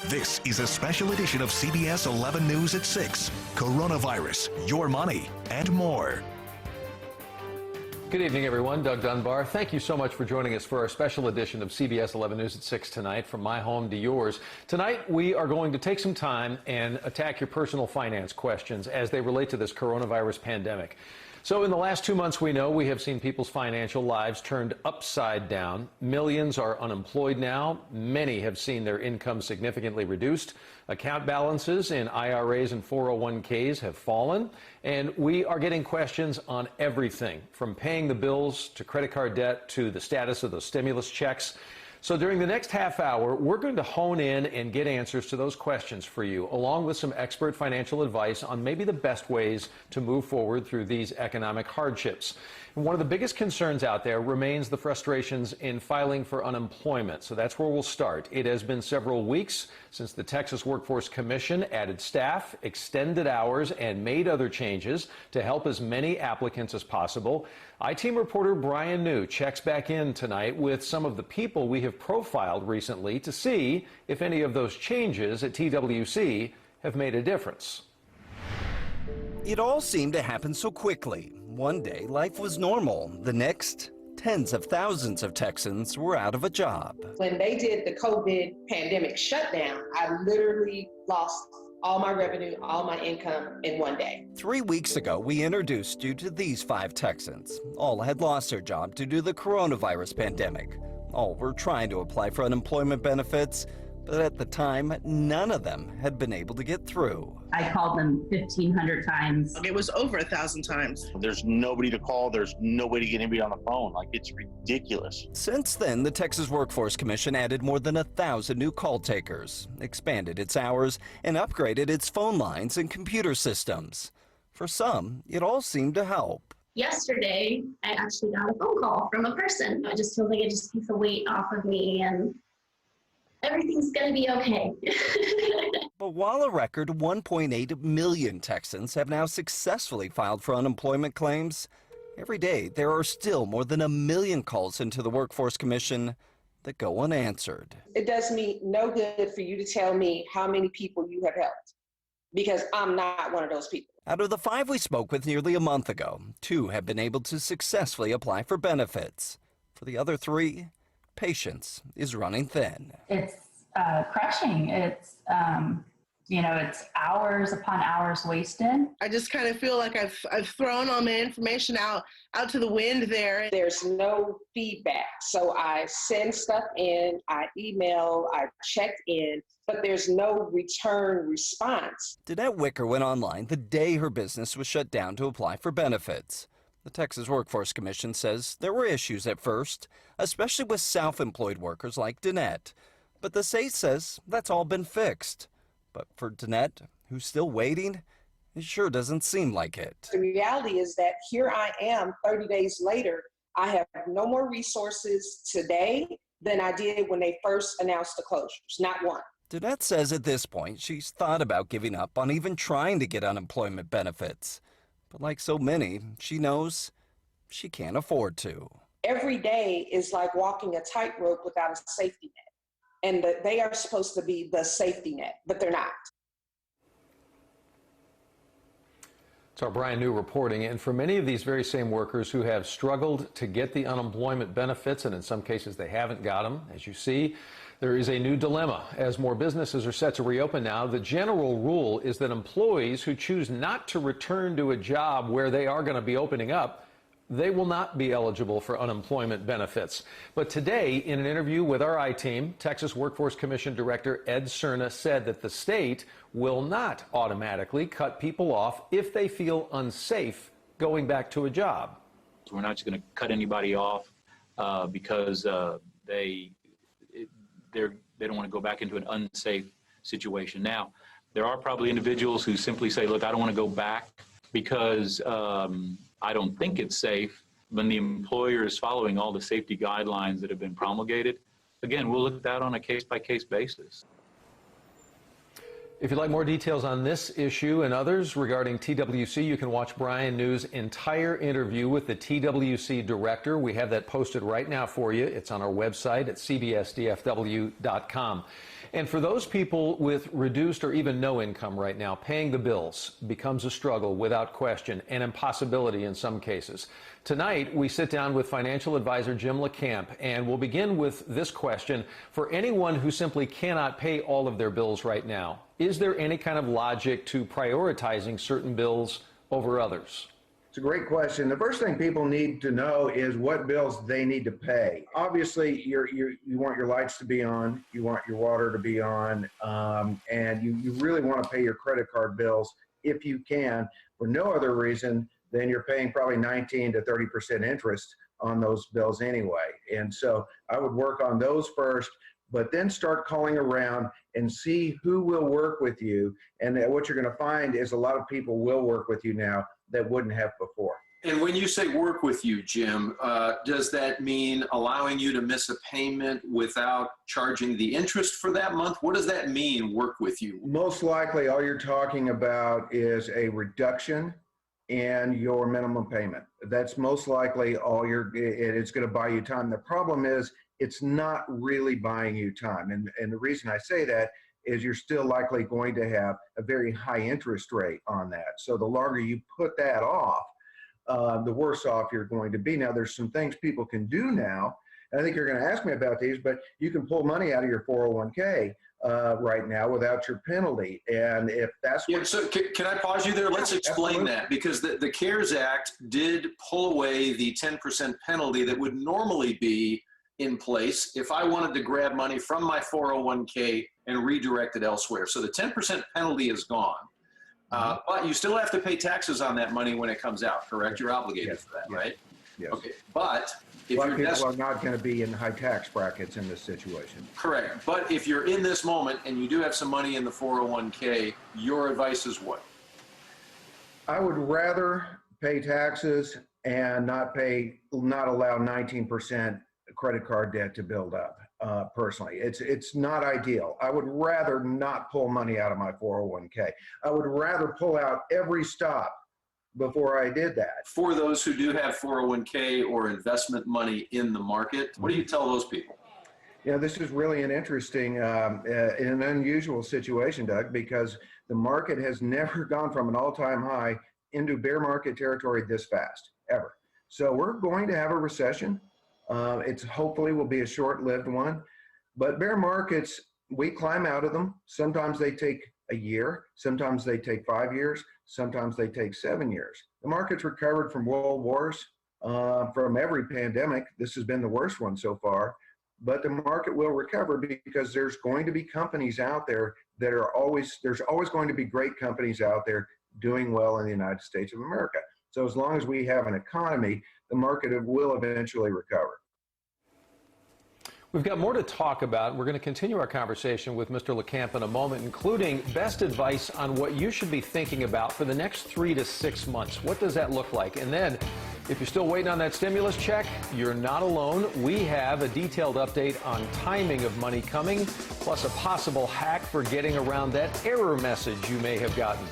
This is a special edition of CBS 11 News at 6. Coronavirus, your money, and more. Good evening, everyone. Doug Dunbar. Thank you so much for joining us for our special edition of CBS 11 News at 6 tonight, from my home to yours. Tonight, we are going to take some time and attack your personal finance questions as they relate to this coronavirus pandemic. So in the last 2 months, we know we have seen people's financial lives turned upside down. Millions are unemployed now. Many have seen their income significantly reduced. Account balances in IRAs and 401ks have fallen. And we are getting questions on everything from paying the bills to credit card debt to the status of those stimulus checks. So during the next half hour, we're going to hone in and get answers to those questions for you, along with some expert financial advice on maybe the best ways to move forward through these economic hardships. And one of the biggest concerns out there remains the frustrations in filing for unemployment. So that's where we'll start. It has been several weeks since the Texas Workforce Commission added staff, extended hours, and made other changes to help as many applicants as possible. I-Team reporter Brian New checks back in tonight with some of the people we have profiled recently to see if any of those changes at TWC have made a difference. It all seemed to happen so quickly. One day, life was normal. The next, tens of thousands of Texans were out of a job. When they did the COVID pandemic shutdown, I literally lost all my revenue, all my income in one day. 3 weeks ago, we introduced you to these 5 Texans. All had lost their job due to the coronavirus pandemic. All were trying to apply for unemployment benefits, but at the time, none of them had been able to get through. I called them 1,500 times. It was over 1,000 times. There's nobody to call. There's no way to get anybody on the phone. Like, it's ridiculous. Since then, the Texas Workforce Commission added more than 1,000 new call takers, expanded its hours, and upgraded its phone lines and computer systems. For some, it all seemed to help. Yesterday, I actually got a phone call from a person. I just feel like it just takes the weight off of me, and everything's going to be okay. But while a record 1.8 million Texans have now successfully filed for unemployment claims, every day there are still more than 1 million calls into the Workforce Commission that go unanswered. It does me no good for you to tell me how many people you have helped, because I'm not one of those people. Out of the 5 we spoke with nearly a month ago, 2 have been able to successfully apply for benefits. For the other 3, patience is running thin. It's crushing. It's, it's hours upon hours wasted. I just kind of feel like I've thrown all my information out to the wind there. There's no feedback. So I send stuff in, I email, I checked in, but there's no return response. Danette Wicker went online the day her business was shut down to apply for benefits. The Texas Workforce Commission says there were issues at first, especially with self-employed workers like Danette. But the state says that's all been fixed. But for Danette, who's still waiting, it sure doesn't seem like it. The reality is that here I am 30 days later. I have no more resources today than I did when they first announced the closures, not one. Danette says at this point she's thought about giving up on even trying to get unemployment benefits. But like so many, she knows she can't afford to. Every day is like walking a tightrope without a safety net. And they are supposed to be the safety net, but they're not. It's our Brian New reporting. And for many of these very same workers who have struggled to get the unemployment benefits, and in some cases they haven't got them, as you see, there is a new dilemma. As more businesses are set to reopen now, the general rule is that employees who choose not to return to a job where they are going to be opening up, they will not be eligible for unemployment benefits. But today, in an interview with our I-Team, Texas Workforce Commission Director Ed Cerna said that the state will not automatically cut people off if they feel unsafe going back to a job. We're not just going to cut anybody off because they don't want to go back into an unsafe situation. Now, there are probably individuals who simply say, look, I don't want to go back because I don't think it's safe. When the employer is following all the safety guidelines that have been promulgated, again, we'll look at that on a case-by-case basis. If you'd like more details on this issue and others regarding TWC, you can watch Brian New's entire interview with the TWC director. We have that posted right now for you. It's on our website at cbsdfw.com. And for those people with reduced or even no income right now, paying the bills becomes a struggle without question, an impossibility in some cases. Tonight, we sit down with financial advisor Jim LeCamp, and we'll begin with this question. For anyone who simply cannot pay all of their bills right now, is there any kind of logic to prioritizing certain bills over others? It's a great question. The first thing people need to know is what bills they need to pay. Obviously, you want your lights to be on, you want your water to be on, and you really want to pay your credit card bills if you can. For no other reason than you're paying probably 19 to 30% interest on those bills anyway. And so I would work on those first, but then start calling around and see who will work with you. And what you're going to find is a lot of people will work with you now that wouldn't have before. And when you say work with you, Jim, does that mean allowing you to miss a payment without charging the interest for that month? What does that mean, work with you? Most likely all you're talking about is a reduction in your minimum payment. That's most likely all it's going to buy you time. The problem is it's not really buying you time. And the reason I say that is you're still likely going to have a very high interest rate on that. So the longer you put that off, the worse off you're going to be. Now, there's some things people can do now, and I think you're going to ask me about these, but you can pull money out of your 401k right now without your penalty. And if that's what... Yeah, so can I pause you there? Let's explain Absolutely. that, because the CARES Act did pull away the 10% penalty that would normally be in place if I wanted to grab money from my 401k and redirect it elsewhere. So the 10% penalty is gone, but you still have to pay taxes on that money when it comes out, correct? You're obligated for that, right? Yes. Okay, but if A lot you're of people are not going to be in high tax brackets in this situation. correct, but if you're in this moment and you do have some money in the 401k, your advice is what? I would rather pay taxes and not allow 19% credit card debt to build up. Personally, it's not ideal. I would rather not pull money out of my 401k. I would rather pull out every stop before I did that. For those who do have 401k or investment money in the market, what do you tell those people? Yeah, this is really an interesting and an unusual situation, Doug, because the market has never gone from an all-time high into bear market territory this fast, ever. So we're going to have a recession. It's hopefully will be a short-lived one, but bear markets, we climb out of them. Sometimes they take a year, sometimes they take 5 years, sometimes they take 7 years. The market's recovered from world wars, from every pandemic. This has been the worst one so far, but the market will recover because there's going to be companies out there that there's always going to be great companies out there doing well in the United States of America. So as long as we have an economy, the market will eventually recover. We've got more to talk about. We're going to continue our conversation with Mr. LeCamp in a moment, including best advice on what you should be thinking about for the next 3 to 6 months. What does that look like? And then, if you're still waiting on that stimulus check, you're not alone. We have a detailed update on timing of money coming, plus a possible hack for getting around that error message you may have gotten.